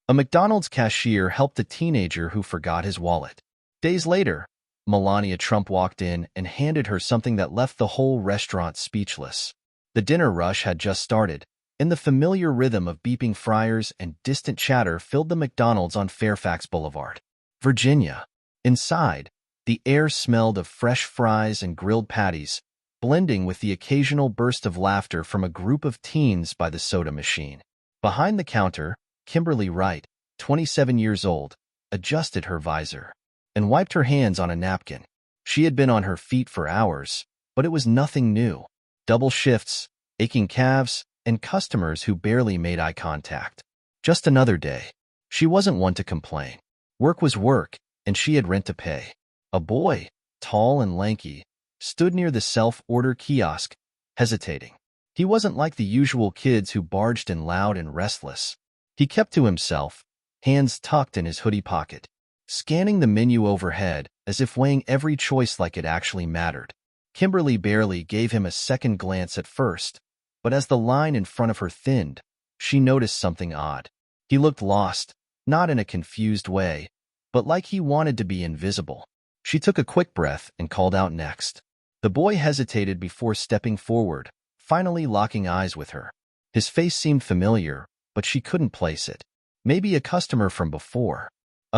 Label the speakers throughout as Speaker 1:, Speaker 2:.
Speaker 1: A McDonald's cashier helped a teenager who forgot his wallet. Days later, Melania Trump walked in and handed her something that left the whole restaurant speechless. The dinner rush had just started, and the familiar rhythm of beeping fryers and distant chatter filled the McDonald's on Fairfax Boulevard, Virginia. Inside, the air smelled of fresh fries and grilled patties, blending with the occasional burst of laughter from a group of teens by the soda machine. Behind the counter, Kimberly Wright, 27 years old, adjusted her visor and wiped her hands on a napkin. She had been on her feet for hours, but it was nothing new. Double shifts, aching calves, and customers who barely made eye contact. Just another day. She wasn't one to complain. Work was work, and she had rent to pay. A boy, tall and lanky, stood near the self-order kiosk, hesitating. He wasn't like the usual kids who barged in loud and restless. He kept to himself, hands tucked in his hoodie pocket, scanning the menu overhead as if weighing every choice like it actually mattered. Kimberly barely gave him a second glance at first, but as the line in front of her thinned, she noticed something odd. He looked lost, not in a confused way, but like he wanted to be invisible. She took a quick breath and called out next. The boy hesitated before stepping forward, finally locking eyes with her. His face seemed familiar, but she couldn't place it. Maybe a customer from before.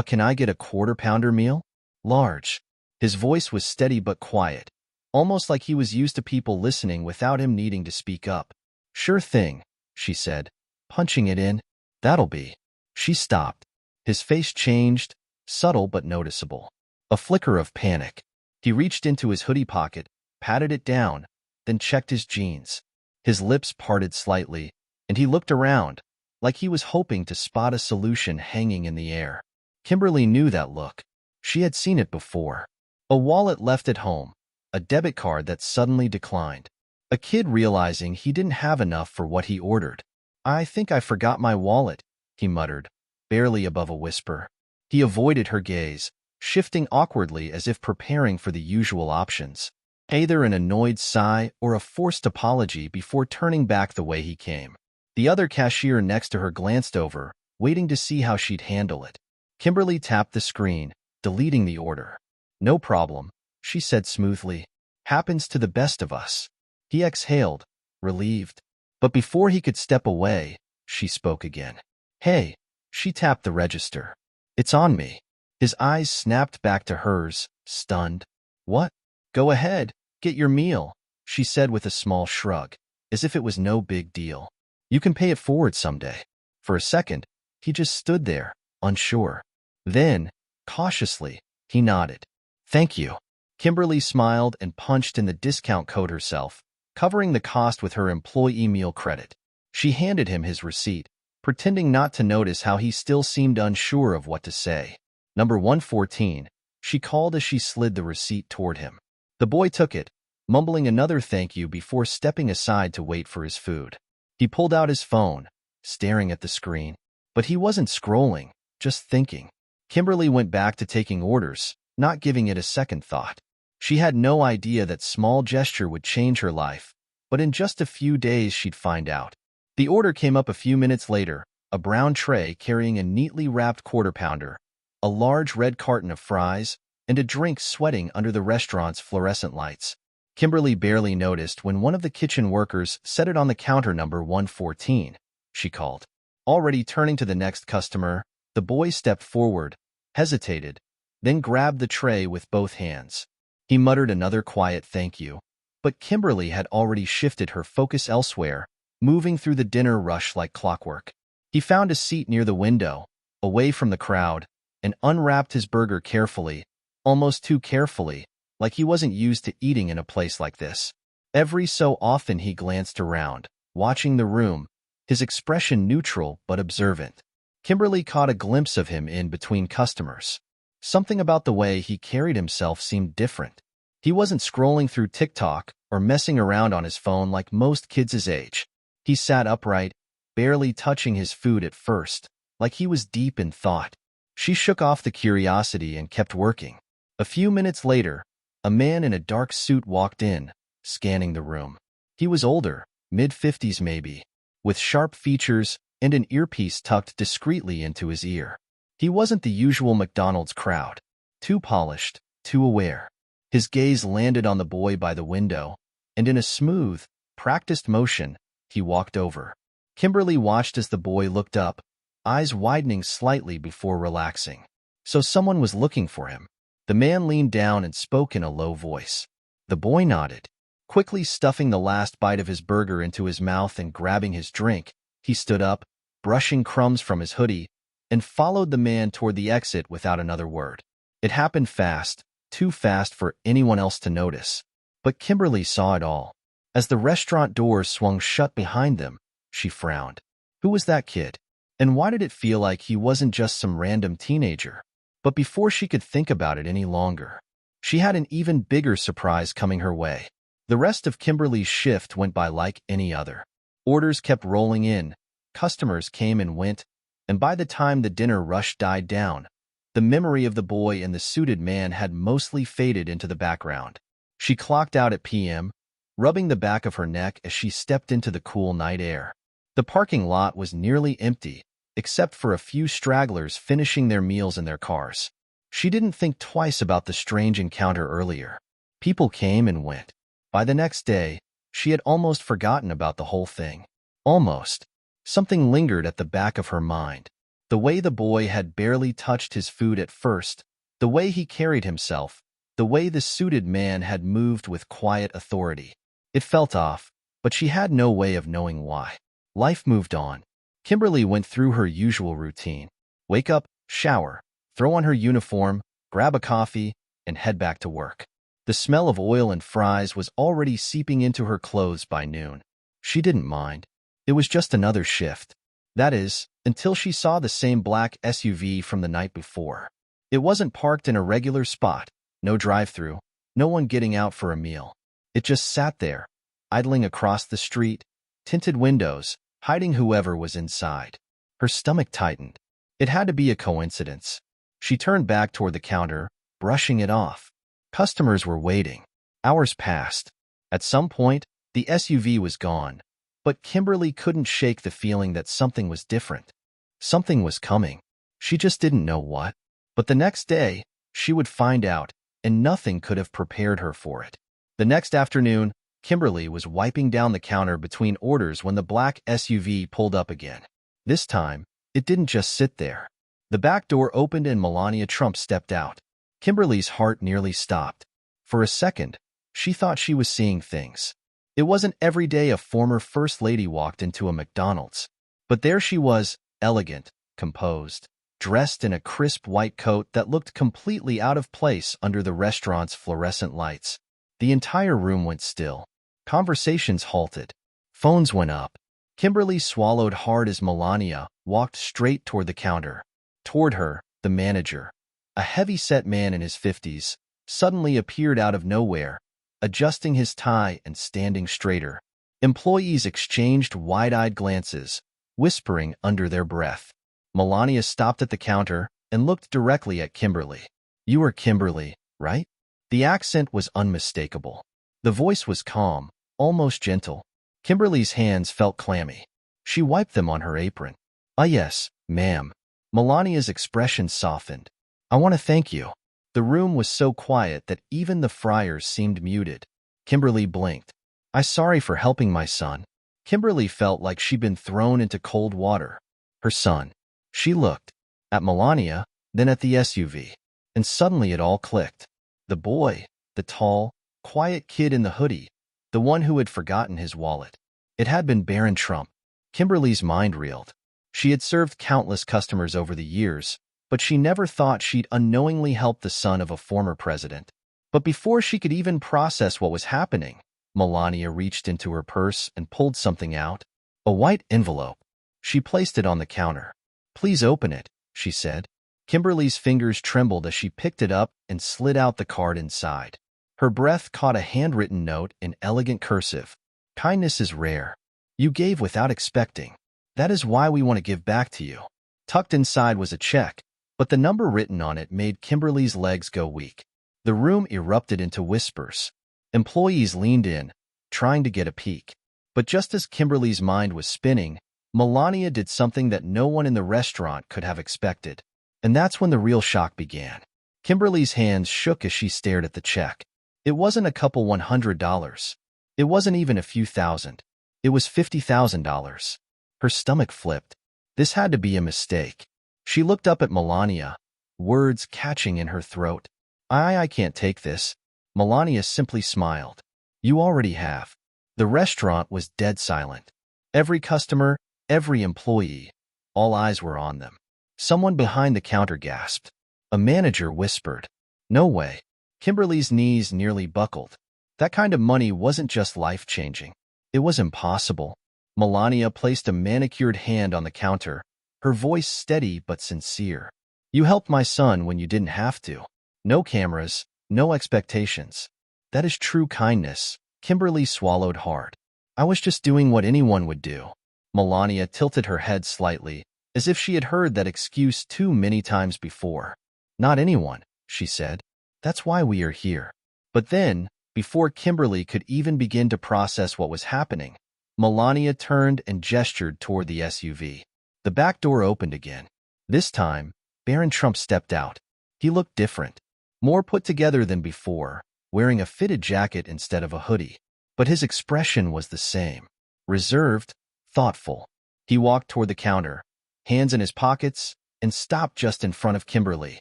Speaker 1: Can I get a quarter-pounder meal? Large. His voice was steady but quiet, almost like he was used to people listening without him needing to speak up. Sure thing, she said, punching it in. That'll be. She stopped. His face changed, subtle but noticeable. A flicker of panic. He reached into his hoodie pocket, patted it down, then checked his jeans. His lips parted slightly, and he looked around, like he was hoping to spot a solution hanging in the air. Kimberly knew that look. She had seen it before. A wallet left at home, a debit card that suddenly declined. A kid realizing he didn't have enough for what he ordered. I think I forgot my wallet, he muttered, barely above a whisper. He avoided her gaze, shifting awkwardly as if preparing for the usual options. Either an annoyed sigh or a forced apology before turning back the way he came. The other cashier next to her glanced over, waiting to see how she'd handle it. Kimberly tapped the screen, deleting the order. No problem, she said smoothly. Happens to the best of us. He exhaled, relieved. But before he could step away, she spoke again. Hey, she tapped the register. It's on me. His eyes snapped back to hers, stunned. What? Go ahead, get your meal, she said with a small shrug, as if it was no big deal. You can pay it forward someday. For a second, he just stood there, unsure. Then, cautiously, he nodded. Thank you. Kimberly smiled and punched in the discount code herself, covering the cost with her employee meal credit. She handed him his receipt, pretending not to notice how he still seemed unsure of what to say. Number 114, she called as she slid the receipt toward him. The boy took it, mumbling another thank you before stepping aside to wait for his food. He pulled out his phone, staring at the screen. But he wasn't scrolling, just thinking. Kimberly went back to taking orders, not giving it a second thought. She had no idea that small gesture would change her life, but in just a few days she'd find out. The order came up a few minutes later, a brown tray carrying a neatly wrapped quarter-pounder, a large red carton of fries, and a drink sweating under the restaurant's fluorescent lights. Kimberly barely noticed when one of the kitchen workers set it on the counter. Number 114, she called. Already turning to the next customer, the boy stepped forward, hesitated, then grabbed the tray with both hands. He muttered another quiet thank you, but Kimberly had already shifted her focus elsewhere, moving through the dinner rush like clockwork. He found a seat near the window, away from the crowd, and unwrapped his burger carefully, almost too carefully, like he wasn't used to eating in a place like this. Every so often he glanced around, watching the room, his expression neutral but observant. Kimberly caught a glimpse of him in between customers. Something about the way he carried himself seemed different. He wasn't scrolling through TikTok or messing around on his phone like most kids his age. He sat upright, barely touching his food at first, like he was deep in thought. She shook off the curiosity and kept working. A few minutes later, a man in a dark suit walked in, scanning the room. He was older, mid-50s maybe, with sharp features, and an earpiece tucked discreetly into his ear. He wasn't the usual McDonald's crowd. Too polished, too aware. His gaze landed on the boy by the window, and in a smooth, practiced motion, he walked over. Kimberly watched as the boy looked up, eyes widening slightly before relaxing. So someone was looking for him. The man leaned down and spoke in a low voice. The boy nodded. Quickly stuffing the last bite of his burger into his mouth and grabbing his drink, he stood up, brushing crumbs from his hoodie, and followed the man toward the exit without another word. It happened fast, too fast for anyone else to notice. But Kimberly saw it all. As the restaurant doors swung shut behind them, she frowned. Who was that kid? And why did it feel like he wasn't just some random teenager? But before she could think about it any longer, she had an even bigger surprise coming her way. The rest of Kimberly's shift went by like any other. Orders kept rolling in, customers came and went, and by the time the dinner rush died down, the memory of the boy and the suited man had mostly faded into the background. She clocked out at p.m., rubbing the back of her neck as she stepped into the cool night air. The parking lot was nearly empty, except for a few stragglers finishing their meals in their cars. She didn't think twice about the strange encounter earlier. People came and went. By the next day, she had almost forgotten about the whole thing. Almost. Something lingered at the back of her mind. The way the boy had barely touched his food at first, the way he carried himself, the way the suited man had moved with quiet authority. It felt off, but she had no way of knowing why. Life moved on. Kimberly went through her usual routine. Wake up, shower, throw on her uniform, grab a coffee, and head back to work. The smell of oil and fries was already seeping into her clothes by noon. She didn't mind. It was just another shift. That is, until she saw the same black SUV from the night before. It wasn't parked in a regular spot, no drive-through, no one getting out for a meal. It just sat there, idling across the street, tinted windows, hiding whoever was inside. Her stomach tightened. It had to be a coincidence. She turned back toward the counter, brushing it off. Customers were waiting. Hours passed. At some point, the SUV was gone, but Kimberly couldn't shake the feeling that something was different. Something was coming. She just didn't know what. But the next day, she would find out, and nothing could have prepared her for it. The next afternoon, Kimberly was wiping down the counter between orders when the black SUV pulled up again. This time, it didn't just sit there. The back door opened and Melania Trump stepped out. Kimberly's heart nearly stopped. For a second, she thought she was seeing things. It wasn't every day a former First Lady walked into a McDonald's. But there she was, elegant, composed, dressed in a crisp white coat that looked completely out of place under the restaurant's fluorescent lights. The entire room went still. Conversations halted. Phones went up. Kimberly swallowed hard as Melania walked straight toward the counter. Toward her, the manager, a heavy-set man in his 50s, suddenly appeared out of nowhere, adjusting his tie and standing straighter. Employees exchanged wide-eyed glances, whispering under their breath. Melania stopped at the counter and looked directly at Kimberly. "You are Kimberly, right?" The accent was unmistakable. The voice was calm, almost gentle. Kimberly's hands felt clammy. She wiped them on her apron. "Ah, yes, ma'am." Melania's expression softened. "I want to thank you." The room was so quiet that even the fryers seemed muted. Kimberly blinked. "I'm sorry for helping my son." Kimberly felt like she'd been thrown into cold water. Her son. She looked at Melania, then at the SUV, and suddenly it all clicked. The boy, the tall, quiet kid in the hoodie, the one who had forgotten his wallet. It had been Barron Trump. Kimberly's mind reeled. She had served countless customers over the years, but she never thought she'd unknowingly helped the son of a former president. But before she could even process what was happening, Melania reached into her purse and pulled something out. A white envelope. She placed it on the counter. "Please open it," she said. Kimberly's fingers trembled as she picked it up and slid out the card inside. Her breath caught a handwritten note in elegant cursive. "Kindness is rare. You gave without expecting. That is why we want to give back to you." Tucked inside was a check, but the number written on it made Kimberly's legs go weak. The room erupted into whispers. Employees leaned in, trying to get a peek. But just as Kimberly's mind was spinning, Melania did something that no one in the restaurant could have expected. And that's when the real shock began. Kimberly's hands shook as she stared at the check. It wasn't a couple $100. It wasn't even a few thousand. It was $50,000. Her stomach flipped. This had to be a mistake. She looked up at Melania, words catching in her throat. I can't take this. Melania simply smiled. You already have. The restaurant was dead silent. Every customer, every employee, all eyes were on them. Someone behind the counter gasped. A manager whispered, "No way." Kimberly's knees nearly buckled. That kind of money wasn't just life-changing. It was impossible. Melania placed a manicured hand on the counter, her voice steady but sincere. You helped my son when you didn't have to. No cameras, no expectations. That is true kindness. Kimberly swallowed hard. I was just doing what anyone would do. Melania tilted her head slightly, as if she had heard that excuse too many times before. Not anyone, she said. That's why we are here. But then, before Kimberly could even begin to process what was happening, Melania turned and gestured toward the SUV. The back door opened again. This time, Barron Trump stepped out. He looked different, more put together than before, wearing a fitted jacket instead of a hoodie. But his expression was the same, reserved, thoughtful. He walked toward the counter, hands in his pockets, and stopped just in front of Kimberly.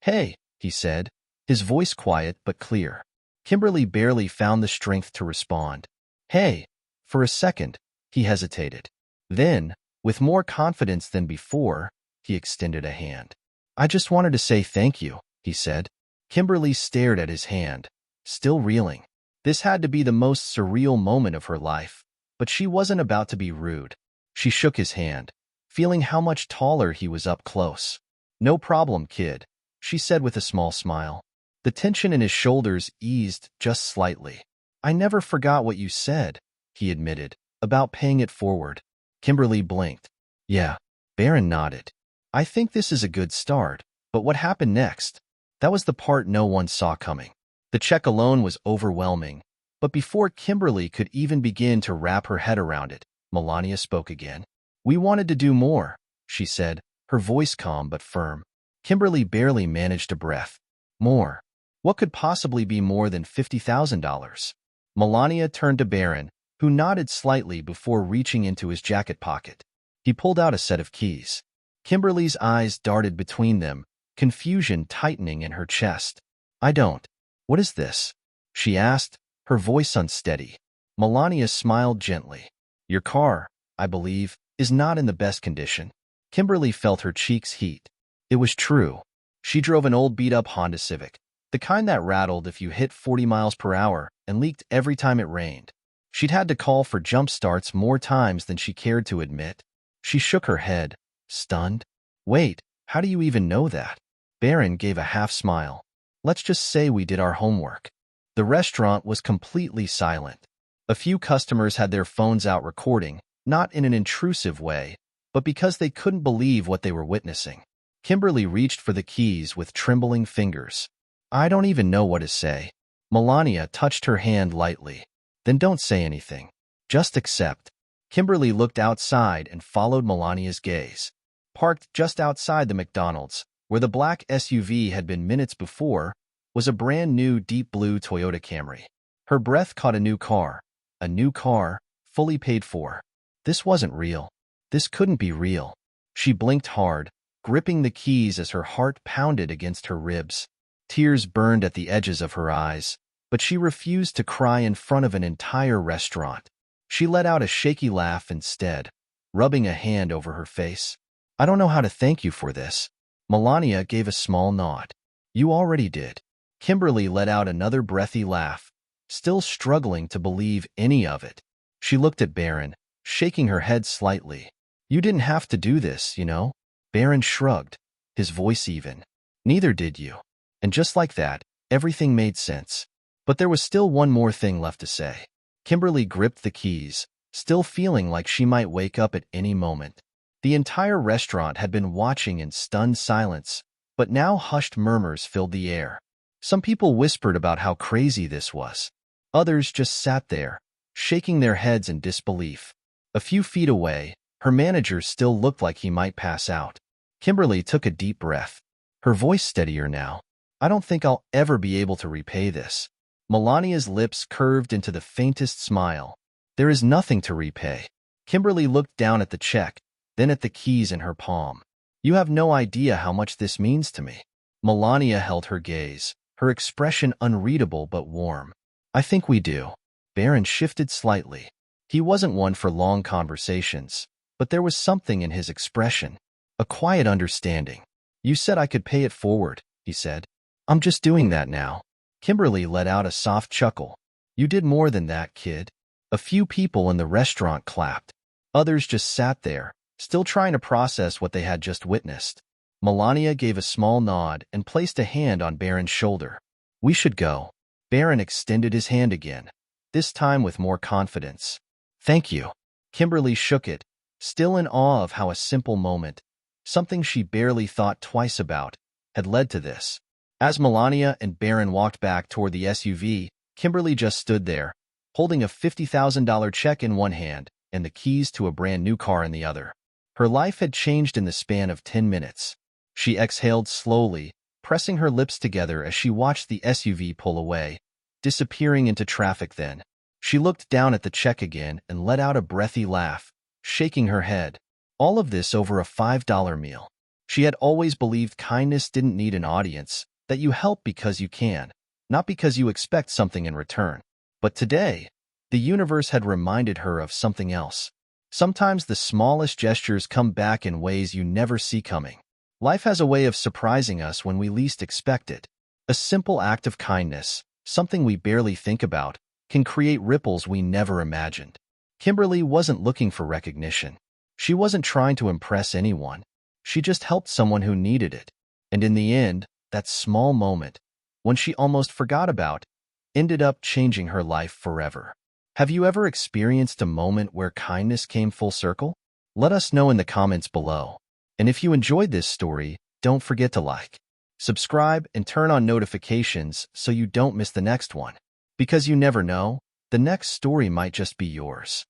Speaker 1: Hey, he said, his voice quiet but clear. Kimberly barely found the strength to respond. Hey. For a second, he hesitated. Then, with more confidence than before, he extended a hand. I just wanted to say thank you, he said. Kimberly stared at his hand, still reeling. This had to be the most surreal moment of her life, but she wasn't about to be rude. She shook his hand, feeling how much taller he was up close. No problem, kid, she said with a small smile. The tension in his shoulders eased just slightly. I never forgot what you said, he admitted, about paying it forward. Kimberly blinked. Yeah. Barron nodded. I think this is a good start, but what happened next? That was the part no one saw coming. The check alone was overwhelming, but before Kimberly could even begin to wrap her head around it, Melania spoke again. We wanted to do more, she said, her voice calm but firm. Kimberly barely managed a breath. More. What could possibly be more than $50,000? Melania turned to Barron, who nodded slightly before reaching into his jacket pocket. He pulled out a set of keys. Kimberly's eyes darted between them, confusion tightening in her chest. I don't. What is this? She asked, her voice unsteady. Melania smiled gently. Your car, I believe, is not in the best condition. Kimberly felt her cheeks heat. It was true. She drove an old beat-up Honda Civic, the kind that rattled if you hit 40 miles per hour and leaked every time it rained. She'd had to call for jump starts more times than she cared to admit. She shook her head, stunned. Wait, how do you even know that? Barron gave a half smile. Let's just say we did our homework. The restaurant was completely silent. A few customers had their phones out recording, not in an intrusive way, but because they couldn't believe what they were witnessing. Kimberly reached for the keys with trembling fingers. I don't even know what to say. Melania touched her hand lightly. Then don't say anything. Just accept. Kimberly looked outside and followed Melania's gaze. Parked just outside the McDonald's, where the black SUV had been minutes before, was a brand new deep blue Toyota Camry. Her breath caught a new car, fully paid for. This wasn't real. This couldn't be real. She blinked hard, gripping the keys as her heart pounded against her ribs. Tears burned at the edges of her eyes, but she refused to cry in front of an entire restaurant. She let out a shaky laugh instead, rubbing a hand over her face. I don't know how to thank you for this. Melania gave a small nod. You already did. Kimberly let out another breathy laugh, still struggling to believe any of it. She looked at Barron, shaking her head slightly. You didn't have to do this, you know? Barron shrugged, his voice even. Neither did you. And just like that, everything made sense. But there was still one more thing left to say. Kimberly gripped the keys, still feeling like she might wake up at any moment. The entire restaurant had been watching in stunned silence, but now hushed murmurs filled the air. Some people whispered about how crazy this was. Others just sat there, shaking their heads in disbelief. A few feet away, Her manager still looked like he might pass out. Kimberly took a deep breath, her voice steadier now. I don't think I'll ever be able to repay this. Melania's lips curved into the faintest smile. There is nothing to repay. Kimberly looked down at the check, then at the keys in her palm. You have no idea how much this means to me. Melania held her gaze, her expression unreadable but warm. I think we do. Barron shifted slightly. He wasn't one for long conversations, but there was something in his expression, a quiet understanding. You said I could pay it forward, he said. I'm just doing that now. Kimberly let out a soft chuckle. You did more than that, kid. A few people in the restaurant clapped. Others just sat there, still trying to process what they had just witnessed. Melania gave a small nod and placed a hand on Barron's shoulder. We should go. Barron extended his hand again, this time with more confidence. Thank you. Kimberly shook it, still in awe of how a simple moment, something she barely thought twice about, had led to this. As Melania and Barron walked back toward the SUV, Kimberly just stood there, holding a $50,000 check in one hand and the keys to a brand new car in the other. Her life had changed in the span of 10 minutes. She exhaled slowly, pressing her lips together as she watched the SUV pull away, disappearing into traffic. Then she looked down at the check again and let out a breathy laugh, shaking her head. All of this over a $5 meal. She had always believed kindness didn't need an audience, that you help because you can, not because you expect something in return. But today, the universe had reminded her of something else. Sometimes the smallest gestures come back in ways you never see coming. Life has a way of surprising us when we least expect it. A simple act of kindness, something we barely think about, can create ripples we never imagined. Kimberly wasn't looking for recognition. She wasn't trying to impress anyone. She just helped someone who needed it. And in the end, that small moment, one she almost forgot about, ended up changing her life forever. Have you ever experienced a moment where kindness came full circle? Let us know in the comments below. And if you enjoyed this story, don't forget to like, subscribe, and turn on notifications so you don't miss the next one. Because you never know, the next story might just be yours.